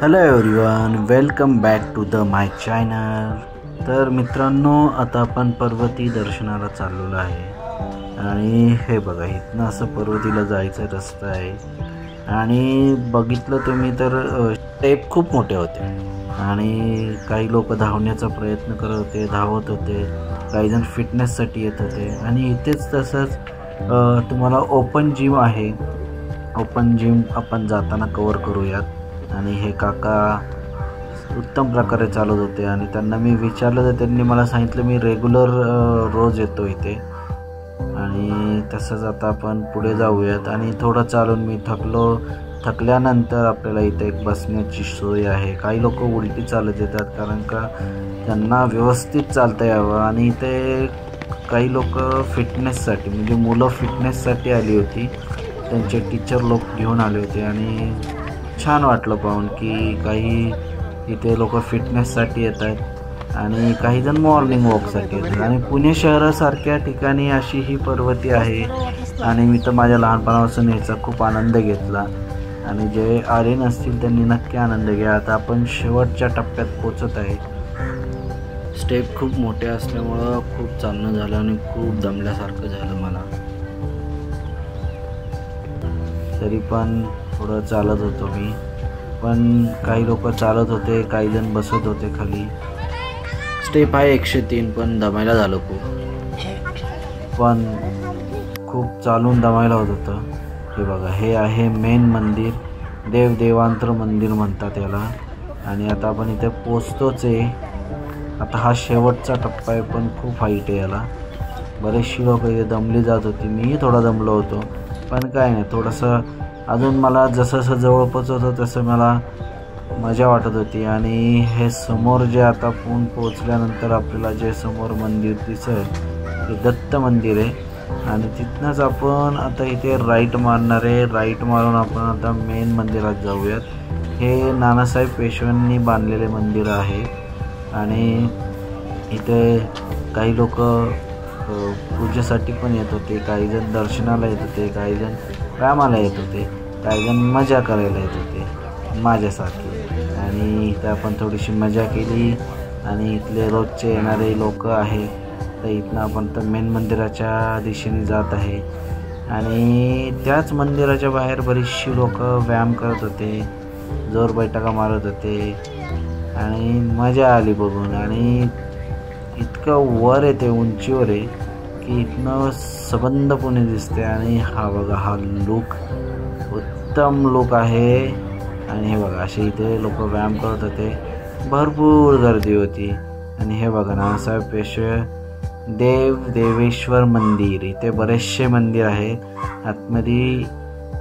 Hello everyone, welcome back to the my channel. तर मित्रांनो, आता आपण पर्वती दर्शनाला चाललेलो आहे आणि हे बघा, इथनं असं पर्वतीला जायचा रस्ता आहे. आणि बघितलं तुम्ही तर स्टेप खूप मोठे होते आणि काही लोक धावण्याचा प्रयत्न करत होते, धावत होते, काही जण फिटनेससाठी येत होते. आणि इथेच तसंच तुम्हाला ओपन जिम आहे. ओपन जिम आपण जाताना कवर करूयात. आणि हे काका उत्तम प्रकारे चालत होते आणि त्यांना मी विचारलं तर त्यांनी मला सांगितलं मी रेग्युलर रोज येतो इथे. आणि तसंच आता आपण पुढे जाऊयात. आणि थोडं चालून मी थकल्यानंतर आपल्याला इथे एक बसण्याची सोय आहे. काही लोक उलटी चालत येतात कारण का त्यांना व्यवस्थित चालता यावं. आणि इथे काही लोक फिटनेससाठी, म्हणजे मुलं फिटनेससाठी आली होती, त्यांचे टीचर लोक घेऊन आले होते. आणि छान वाटलं पाहून की काही इथे लोक फिटनेससाठी येत आहेत आणि काही जण मॉर्निंग वॉकसाठी येतात. आणि पुणे शहरासारख्या ठिकाणी अशी ही पर्वती आहे आणि मी तर माझ्या लहानपणापासून याचा खूप आनंद घेतला. आणि जे आले नसतील त्यांनी नक्की आनंद घ्या. आता आपण शेवटच्या टप्प्यात पोचत आहे. स्टेप खूप मोठे असल्यामुळं खूप चालणं झालं आणि खूप दमल्यासारखं झालं मला. तरी पण थोडं चालत होतो मी. पण काही लोक चालत होते, काही जण बसत होते खाली. स्टेप आहे 103, पण दमायला झालं पण खूप चालून दमायला होत होतं. हे बघा, हे आहे मेन मंदिर, देवांतर मंदिर म्हणतात याला. आणि आता आपण इथे पोचतोच आहे. आता हा शेवटचा टप्पा आहे, पण खूप हाईट आहे याला. बरेचशी लोक इथे दमली जात होती. मीही थोडा दमलो होतो, पण काय नाही, थोडंसं अजून मला जसं जसं जवळ पोचत होतं तसं मला मजा वाटत होती. आणि हे समोर जे आता पोचल्यानंतर आपल्याला जे समोर मंदिर दिसेल ते दत्त मंदिर आहे. आणि तिथनंच आपण आता इथे राईट मारणार आहे. राईट मारून आपण आता मेन मंदिरात जाऊयात. हे नानासाहेब पेशव्यांनी बांधलेले मंदिर आहे. आणि इथे काही लोक पूजेसाठी पण येत होते, काही जण दर्शनाला येत होते, काही जण व्यायामाला येत होते, काही जण मजा करायला येत होते माझ्यासारखे. आणि इथं आपण थोडीशी मजा केली. आणि इथले रोजचे येणारे लोक आहे, तर इथनं आपण तर मेन मंदिराच्या दिशेने जात आहे. आणि त्याच मंदिराच्या बाहेर बरीचशी लोक व्यायाम करत होते, जोर बैठका मारत होते आणि मजा आली बघून. आणि इतकं वर येते, उंचीवर आहे की इथनं सबंध पुणे दिसते. आणि हा बघा, हा लुक उत्तम लुक आहे. आणि हे बघा, असे इथे लोक व्यायाम करत होते, भरपूर गर्दी होती. आणि हे बघा, नानासाहेब पेशवे देवेश्वर मंदिर. इथे बरेचसे मंदिर आहेत आतमध्ये.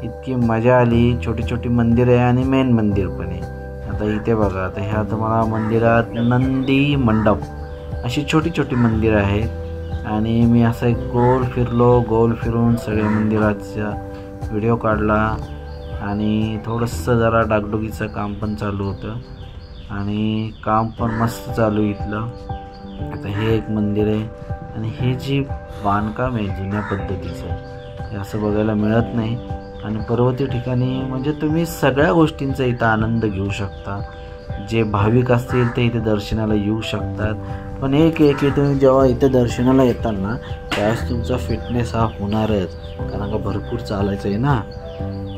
इतकी मजा आली. छोटी छोटी मंदिर आहे आणि मेन मंदिर पण आहे. आता इथे बघा, आता ह्या तुम्हाला मंदिरात नंदी मंडप अशी छोटी छोटी मंदिरं आहेत. आणि मी असं एक गोल फिरून सगळ्या मंदिराचा व्हिडिओ काढला. आणि थोडंसं जरा डागडुगीचं काम पण चालू होतं आणि काम पण मस्त चालू इथलं. आता हे एक मंदिर आहे आणि हे जे बांधकाम आहे जुन्या पद्धतीचं, हे असं बघायला मिळत नाही. आणि पर्वती ठिकाणी म्हणजे तुम्ही सगळ्या गोष्टींचा इथं आनंद घेऊ शकता. जे भाविक असतील ते इथे दर्शनाला येऊ शकतात. पण एक तुम्ही जेव्हा इथे दर्शनाला येताल ना, त्यावेळेस तुमचा फिटनेस हा होणारच, कारण का भरपूर चालायचं आहे ना.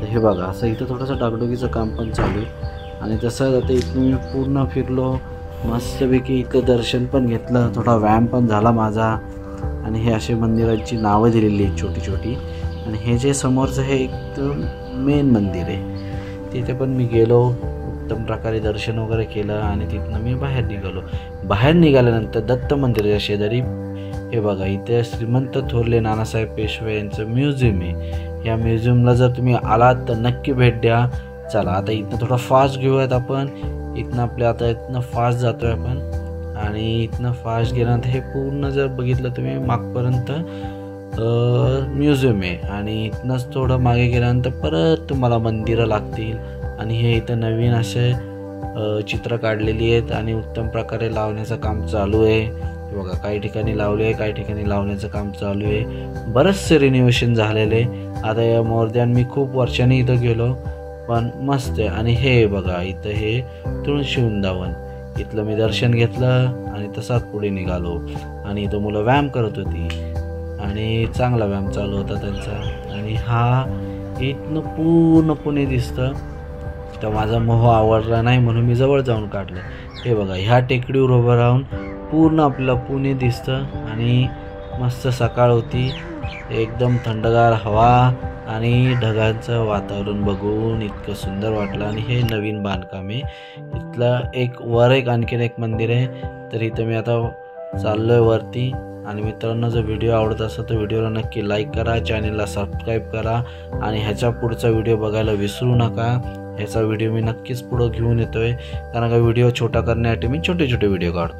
तर हे बघा, असं इथं थोडंसं डागडुगीचं काम पण चालू आहे. आणि तसंच आता इथून मी पूर्ण फिरलो मस्तपैकी. इथं दर्शन पण घेतलं, थोडा व्यायाम पण झाला माझा. आणि हे असे मंदिराची नावं दिलेली आहेत छोटी छोटी. आणि हे जे समोरचं हे एक मेन मंदिर आहे, तिथे पण मी गेलो, उत्तम प्रकारे दर्शन वगैरे केलं. आणि तिथनं मी बाहेर निघाल्यानंतर दत्त मंदिराच्या शेजारी हे बघा, इथे श्रीमंत थोरले नानासाहेब पेशवे यांचं म्युझियम आहे. या म्युझियमला जर तुम्ही आलात तर नक्की भेट द्या. चला, आता इथनं थोडा फास्ट घेऊयात आपण. इथनं फास्ट जातोय आपण. आणि इथनं फास्ट गेल्यानंतर हे पूर्ण जर बघितलं तुम्ही मागपर्यंत म्युझियम आहे. आणि इथनंच थोडं मागे गेल्यानंतर परत तुम्हाला मंदिरं लागतील. आणि हे इथं नवीन असे चित्र काढलेली आहेत आणि उत्तम प्रकारे लावण्याचं काम चालू आहे. बघा, काही ठिकाणी लावले आहे, काही ठिकाणी लावण्याचं काम चालू आहे. बरंचसे रिनोव्हेशन झालेले. आता या मोर दॅन मी खूप वर्षांनी इथं गेलो पण मस्त आहे. आणि हे बघा इथं हे तुळशी वृंदावन, इथलं मी दर्शन घेतलं आणि तसाच पुढे निघालो. आणि इथं मुलं व्यायाम करत होती आणि चांगला व्यायाम चालू होता त्यांचा. आणि हा इथनं पूर्ण पुणे दिसतं. तर माझा मोह आवडला नाही म्हणून मी जवळ जाऊन काढलं. हे बघा ह्या टेकडीवर उभं राहून पूर्ण आपलं पुणे दिसतं. आणि मस्त सकाळ होती, एकदम थंडगार हवा आणि ढगांचं वातावरण बघून इतकं सुंदर वाटलं. आणि हे नवीन बांधकाम आहे इथलं. एक आणखीन एक मंदिर आहे. तर इथं मी आता चाललो आहे वरती. आणि मित्रांनो, जर व्हिडिओ आवडत असेल तर व्हिडिओला नक्की लाईक करा, चॅनलला सबस्क्राईब करा आणि ह्याच्या पुढचा व्हिडिओ बघायला विसरू नका. ह्याचा व्हिडिओ मी नक्कीच पुढं घेऊन येतो आहे, कारण का व्हिडिओ छोटा करण्यासाठी मी छोटे छोटे व्हिडिओ काढतो.